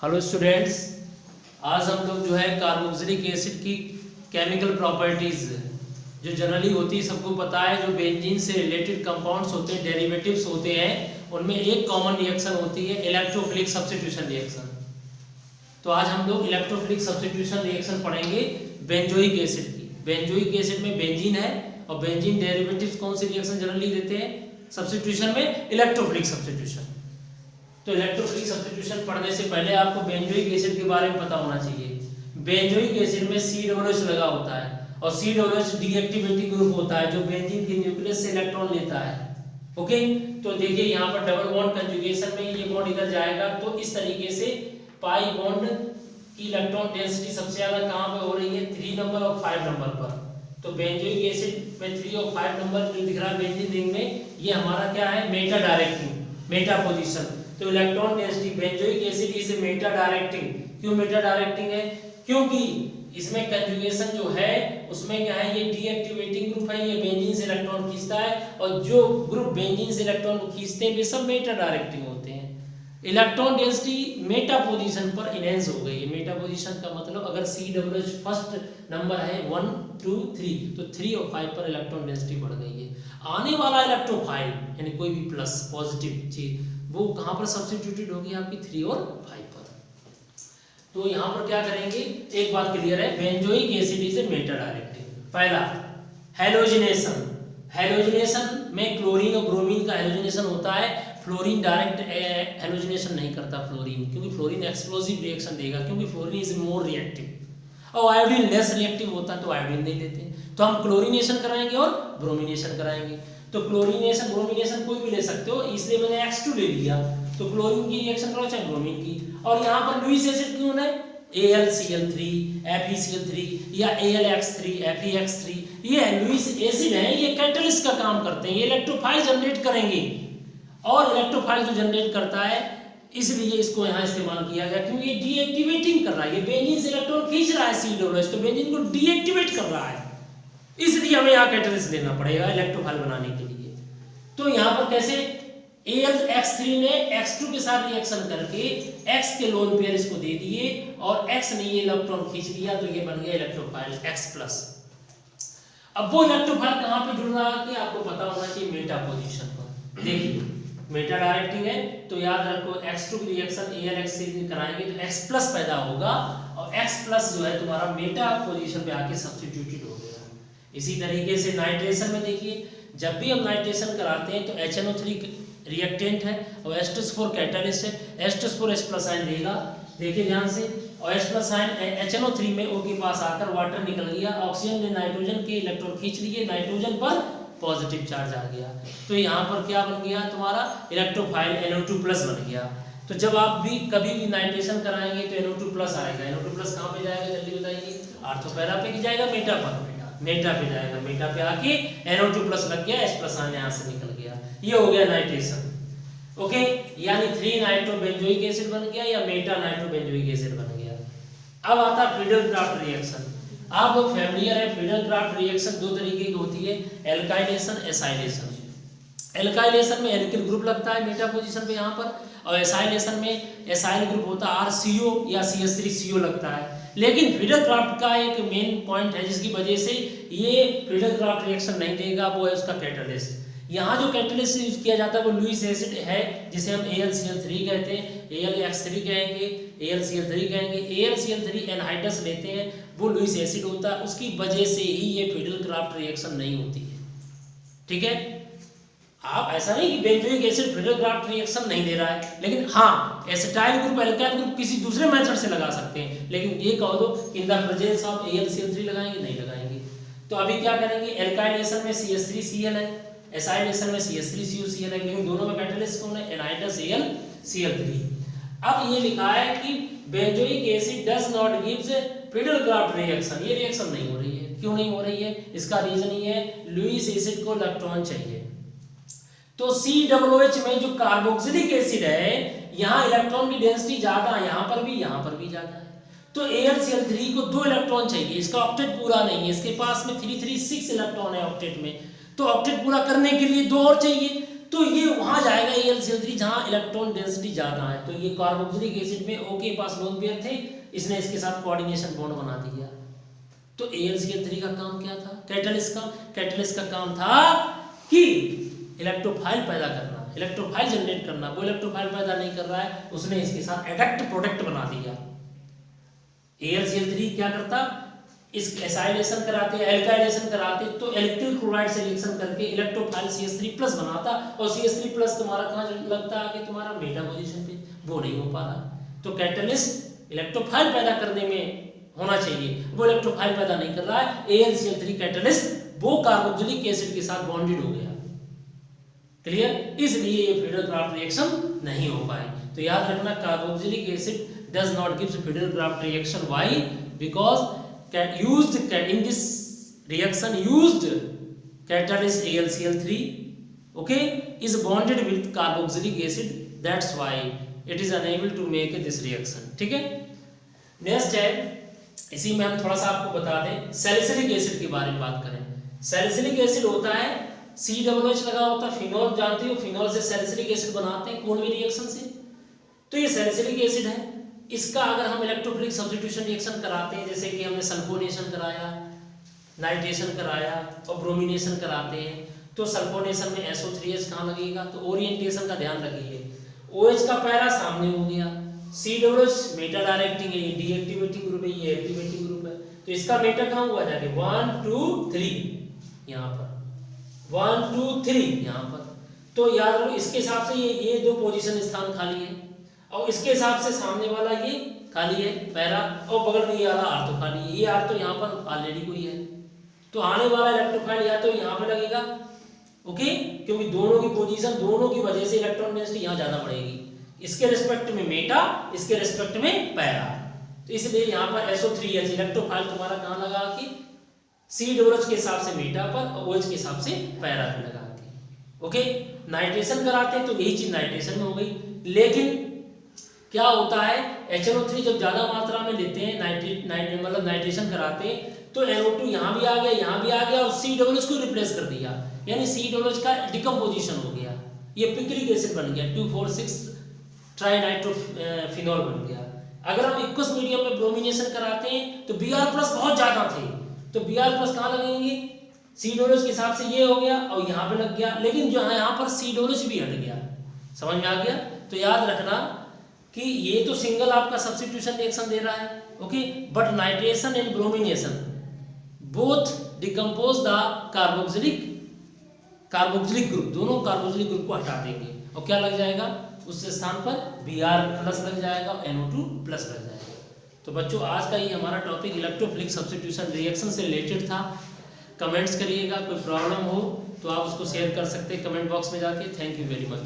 Hello students, आज हम लोग जो है कार्बोक्सिलिक एसिड की केमिकल प्रॉपर्टीज जो जनरली होती है सबको पता है। जो बेंजीन से रिलेटेड कंपाउंड्स होते हैं, डेरिवेटिव्स होते हैं, उनमें एक कॉमन रिएक्शन होती है इलेक्ट्रोफिलिक सब्स्टिट्यूशन रिएक्शन। तो आज हम लोग इलेक्ट्रोफिलिक सब्स्टिट्यूशन रिएक्शन पढ़ेंगे बेंजोइक एसिड की। बेंजोइक एसिड में बेंजीन है और बेंजीन डेरिवेटिव्स कौन सी रिएक्शन जनरली देते हैं सब्स्टिट्यूशन में? Electrophilic substitution. तो इलेक्ट्रोफिलिक सब्स्टिट्यूशन पढ़ने से पहले आपको बेंजोइक एसिड के बारे में पता होना चाहिए। बेंजोइक एसिड में COOH लगा होता है और COOH डीएक्टिवेटिंग ग्रुप होता है जो बेंजीन के न्यूक्लियस से इलेक्ट्रॉन लेता है। ओके, तो देखिए यहाँ पर डबल बॉन्ड कंजुगेशन में ये बॉन्ड इधर जाएगा तो इस तरीके से पाई बॉन्ड की इलेक्ट्रॉन डेंसिटी सबसे ज्यादा कहाँ पे हो रही है? 3 नंबर और 5 नंबर पर। तो बेंजोइक एसिड में 3 और 5 नंबर जो दिख रहा है बेंजीन रिंग में, ये हमारा क्या है? Meta directing, meta position. तो electron density benzoic acid is meta directing. क्यों मेटा डायरेक्टिंग है? क्योंकि इसमें कंजुगेशन जो है उसमें क्या है? ये डीएक्टिवेटिंग ग्रुप है, ये बेंजीन से इलेक्ट्रॉन खींचता है और जो ग्रुप बेंजीन से इलेक्ट्रॉन को खींचते हैं वे सब मेटा डायरेक्टिंग होते हैं। इलेक्ट्रॉन डेंसिटी मेटा पोजीशन पर इनहेंस हो गई है। मेटा पोजीशन का मतलब अगर COOH फर्स्ट नंबर है 1 2 3 तो 3 और 5 पर इलेक्ट्रॉन डेंसिटी बढ़ गई है। आने वाला इलेक्ट्रोफाइल यानी कोई भी प्लस पॉजिटिव चीज वो कहां पर सब्स्टिट्यूटेड होगी? आपकी 3 और 5 पर। तो यहां पर क्या करेंगे? एक बात क्लियर है, benzoic acid is a Meta directing. पहला हैलोजिनेशन। हैलोजिनेशन में क्लोरीन और ब्रोमीन का हैलोजिनेशन होता है। फ्लोरीन डायरेक्ट हैलोजिनेशन नहीं करता फ्लोरीन, क्योंकि फ्लोरीन एक्सप्लोसिव रिएक्शन देगा, क्योंकि फ्लोरीन इज मोर रिएक्टिव और आयोडीन लेस रिएक्टिव होता है तो आयोडीन नहीं लेते। तो हम क्लोरीनेशन कराएंगे और ब्रोमिनेशन कराएंगे। तो क्लोरीनेशन ब्रोमिनेशन कोई भी ले सकते हो, इसलिए मैंने X2 ले लिया। तो क्लोरीन की रिएक्शन करो चाहे ब्रोमीन की। और यहाँ पर लुईस एसिड क्यों है? AlCl3 FeCl3 या AlX3 FeX3, ये लुईस एसिड है, ये कैटलिस्ट का काम करते हैं, ये इलेक्ट्रोफाइल जनरेट करेंगे। और इलेक्ट्रोफाइल जो जनरेट करता है इसलिए इसको यहाँ इस्तेमाल किया गया, क्योंकि ये डीएक्टिवेटिंग कर रहा है, ये बेंजीन से इलेक्ट्रॉन खींच रहा है COOH, तो बेंजीन को डीएक्टिवेट कर रहा है, इसलिए हमें यहाँ कैटलिस्ट लेना पड़ेगा इलेक्ट्रोफाइल बनाने के लिए। तो यहाँ पर कैसे? AlX3 ने X2 के साथ रिएक्शन करके X के लोन पेयर इसको दे दिए और X ने ये इलेक्ट्रॉन खींच लिया, तो ये बन गया इलेक्ट्रोफाइल X+। अब वो इलेक्ट्रोफाइल कहाँ पे जुड़ रहा है कि आपको पता होना चाहिए मेटा पोजीशन पर। देखिए मेटा डायरेक्टिंग है तो याद रखो X2 की रिएक्शन AlX से कराएंगे तो X+ पैदा होगा और X+ जो है तुम्हारा मेटा पोजीशन पे आके सब्स्टिट्यूटेड हो गया। इसी तरीके से नाइट्रेशन में देखिए, जब भी हम नाइट्रेशन कराते हैं तो HNO3 रिएक्टेंट है और H+4 कैटलिस्ट है। H+4 H+ आयन देगा, देखिए ध्यान से, और H+ आयन HNO3 में O के पास आकर वाटर निकल गया, ऑक्सीजन ने नाइट्रोजन के इलेक्ट्रॉन खींच लिए, नाइट्रोजन पर पॉजिटिव चार्ज आ गया। तो यहाँ पर क्या बन गया? तुम्हारा इलेक्ट्रोफाइल NO2+ बन गया। तो जब आप भी कभी भी नाइट्रेशन कराएंगे तो NO2+ आएगा। NO2+ कहाँ पे जाएगा जल्दी बताइए? ऑर्थोपैरा पे जाएगा, मेटा पर, मेटा पे जाएगा, मेटा पे आके NO2+ लग गया, H+ आयन यहाँ से निकल गया, ये हो गया नाइट्रेशन। ओके, यानी 3 नाइट्रोबेंजोइक एसिड बन गया या मेटा नाइट्रोबेंजोइक एसिड बन गया। अब आता फ्रीडल-क्राफ्ट रिएक्शन। आप लोग फैमिलियर है, फ्रीडल-क्राफ्ट रिएक्शन 2 तरीके की होती है, एल्काइलेशन, एसाइलेशन। एल्काइलेशन में एल्किल ग्रुप लगता है मेटा पोजीशन पे यहाँ पर, और एसाइलेशन में एसाइल ग्रुप होता है RCO या CH3CO लगता है। लेकिन फ्रीडल-क्राफ्ट का एक मेन पॉइंट है जिसकी वजह से ये फ्रीडल-क्राफ्ट रिएक्शन नहीं देगा, वो है उसका कैटलिस्ट। यहाँ जो कैटलिस्ट यूज किया जाता है वो लुईस एसिड है, जिसे हम AlCl3 कहते हैं, AlX3 कहेंगे, AlCl3 कहेंगे। AlCl3 एनहाइड्रस लेते हैं, वो लुईस एसिड होता है, उसकी वजह से ही ये फ्रीडल-क्राफ्ट रिएक्शन नहीं होती है। ठीक है, आप ऐसा नहीं कि बेंजोइक एसिड फ्रीडल-क्राफ्ट रिएक्शन नहीं दे रहा है, लेकिन हाँ एसिटाइल ग्रुप एल्काइल ग्रुप किसी दूसरे मेथड से लगा सकते हैं, लेकिन ये कह दो कि in the presence of AlCl3 लगाएंगे, नहीं लगाएंगे। तो अभी क्या करेंगे? एल्काइलेशन में CH3Cl है, एसाइलेशन में CH3CuCl है, लेकिन दोनों में कैटलिस्ट कौन है? Anhydrous AlCl3। अब ये लिखा है कि benzoic acid does not gives Friedel-Crafts reaction, ये रिएक्शन नहीं हो रही है। क्यों नहीं हो रही है? इसका रीजन ये है लुईस एसिड को इलेक्ट्रॉन चाहिए। तो COOH में जो कार्बोक्सिलिक एसिड है यहाँ इलेक्ट्रॉन की डेंसिटी ज्यादा है, यहाँ पर भी ज्यादा है। तो AlCl3 को 2 इलेक्ट्रॉन चाहिए, इसका ऑक्टेट पूरा नहीं है, इसके पास में 336 इलेक्ट्रॉन है ऑक्टेट में, तो ऑक्टेट पूरा करने के लिए 2 और चाहिए। तो ये वहां जाएगा AlCl3 जहां इलेक्ट्रॉन डेंसिटी ज्यादा है। तो ये कार्बोक्सिलिक एसिड में O के पास लोन पेयर थे, इसने इसके साथ कोऑर्डिनेशन बॉन्ड बना दिया। तो AlCl3 का काम क्या था? कैटलिस्ट का काम था कि इलेक्ट्रोफाइल पैदा करना, इलेक्ट्रोफाइल जनरेट करना। वो इलेक्ट्रोफाइल पैदा नहीं कर रहा है, उसने इसके साथ एडक्ट प्रोडक्ट बना दिया। AlCl3 क्या करता, इस एसाइलेशन कराते, एल्काइलेशन कराते, तो इलेक्ट्रिक क्लोराइड से रिएक्शन करके इलेक्ट्रोफाइल CH3+ बनाता, और CH3+ तुम्हारा कहाँ लगता है कि तुम्हारा मेटा पोजीशन पे, वो नहीं हो पा रहा। तो कैटलिस्ट इलेक्ट्रोफाइल पैदा करने में होना चाहिए, वो इलेक्ट्रोफाइल पैदा नहीं कर रहा है। AlCl3 कैटलिस्ट वो कार्बोक्सिलिक एसिड के साथ बॉन्डेड हो गया। क्लियर? इसलिए ये फ्रीडल-क्राफ्ट रिएक्शन नहीं हो पाए। तो याद रखना, carboxylic acid does not give Friedel-Crafts reaction. Why? Because used in this reaction used catalyst AlCl3, okay, is bonded with carboxylic acid. That's why it is unable to make this reaction. ठीक है? Next है, इसी में हम थोड़ा सा आपको बता दें, सैलिसिलिक एसिड के बारे में बात करें। सैलिसिलिक एसिड होता है, COOH लगा होता है, फिनॉल जानते हो, फिनॉल से सैलिसिलिक एसिड बनाते हैं कौन भी रिएक्शन से। तो ये सैलिसिलिक एसिड है, इसका अगर हम इलेक्ट्रोफिलिक सब्स्टिट्यूशन रिएक्शन कराते हैं, जैसे कि हमने सल्फोनेशन कराया, नाइट्रेशन कराया और ब्रोमिनेशन कराते हैं, तो सल्फोनेशन में SO3H कहाँ लगेगा? तो ओरिएंटेशन का ध्यान रखिए, OH का पैरा सामने हो गया, COOH मेटा डायरेक्टिंग है, डीएक्टिवेटिंग ग्रुप है, ये एक्टिवेटिंग ग्रुप है, तो इसका मेटा कहाँ हुआ जाके 1 2 3 यहाँ पर 1 2 3 यहाँ पर। तो याद रखो, इसके हिसाब से ये दो पोजीशन स्थान खाली है, और इसके हिसाब से सामने वाला ये खाली है पैरा, और बगल में ये वाला आर तो खाली है। ये आर तो यहाँ पर ऑलरेडी कोई है, तो आने वाला इलेक्ट्रोफाइल या तो यहाँ पे लगेगा, ओके, क्योंकि दोनों की पोजीशन, दोनों की वजह से इलेक्ट्रॉन डेंसिटी यहाँ ज्यादा बढ़ेगी, इसके रिस्पेक्ट में मेटा, इसके रिस्पेक्ट में पैरा। तो इसलिए यहाँ पर SO3H इलेक्ट्रोफाइल तुम्हारा कहाँ लगा कि COOH के हिसाब से मेटा पर और OH के हिसाब से पैरा पे लगा के, ओके। नाइट्रेशन कराते हैं तो यही चीज नाइट्रेशन में हो गई। लेकिन क्या होता है, HNO3 जब ज्यादा मात्रा में लेते हैं, मतलब नाइट्रेशन कराते हैं, तो NO2 यहाँ भी आ गया, यहाँ भी आ गया, और COOH को रिप्लेस कर दिया, यानी COOH का डिकम्पोजिशन हो गया, ये पिक्रिक एसिड बन गया, 2,4,6 ट्राइनाइट्रोफिनॉल बन गया। अगर हम इक्वस मीडियम में ब्रोमिनेशन कराते हैं तो Br+ बहुत ज्यादा थे, तो Br+ कहाँ लगेंगे? COOH के हिसाब से ये हो गया और यहाँ पे लग गया, लेकिन जो यहाँ पर COOH भी हट गया। समझ में आ गया? तो याद रखना कि ये तो सिंगल आपका सब्स्टिट्यूशन रिएक्शन दे रहा है, okay, but nitration and bromination both decompose the carboxylic group, दोनों कार्बोक्सिलिक ग्रुप को हटा देंगे, और क्या लग जाएगा उस स्थान पर? Br+ लग जाएगा और NO2+ लग जाएगा। तो बच्चों, आज का ये हमारा टॉपिक इलेक्ट्रोफिलिक सब्स्टिट्यूशन रिएक्शन से रिलेटेड था। कमेंट्स करिएगा, कोई प्रॉब्लम हो तो आप उसको शेयर कर सकते हैं कमेंट बॉक्स में जाके। Thank you very much.